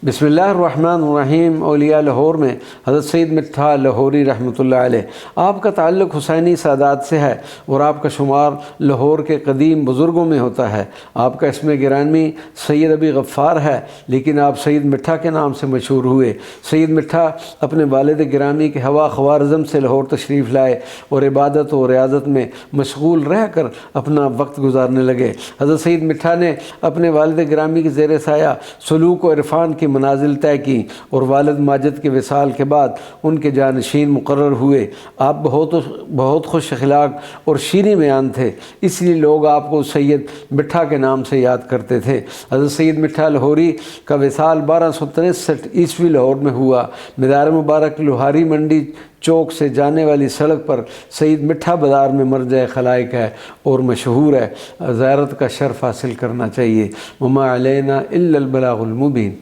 बिस्मिल्लाहिर्रहमानिर्रहीम। औलिया लाहौर में हज़रत सैयद मिठा लाहौरी रहमतुल्लाह अलैह, आपका ताल्लुक़ हुसैनी सादात से है और आपका शुमार लाहौर के कदीम बुज़ुर्गों में होता है। आपका इसमें गिरामी सैयद अबी गफ़ार है, लेकिन आप सैयद मिठा के नाम से मशहूर हुए। सैयद मिठा अपने वालिद गिरामी के हवा ख़वारिज़म से लाहौर तशरीफ़ लाए और इबादत और रियाज़त में मशगूल रह कर अपना वक्त गुजारने लगे। हज़रत सैयद मिठा ने अपने वालिद गिरामी के ज़ेर साया सलूक और इरफ़ान की मनाजिल तय की और वालिद माजिद के विसाल के बाद उनके जानशीन मुकर्रर हुए। आप बहुत खुश अखलाक और शीरीं बयान थे, इसलिए लोग आपको सैयद मिठा के नाम से याद करते थे। हज़रत सैयद मिठा लाहौरी का विसाल 1263 ईस्वी लाहौर में हुआ। मज़ार मुबारक लोहारी मंडी चौक से जाने वाली सड़क पर सैयद मिठा बाज़ार में मरजा खलाइक है और मशहूर है। ज़ियारत का शर्फ़ हासिल करना चाहिए। वमा अलैना इल्लल बलागुल मुबीन।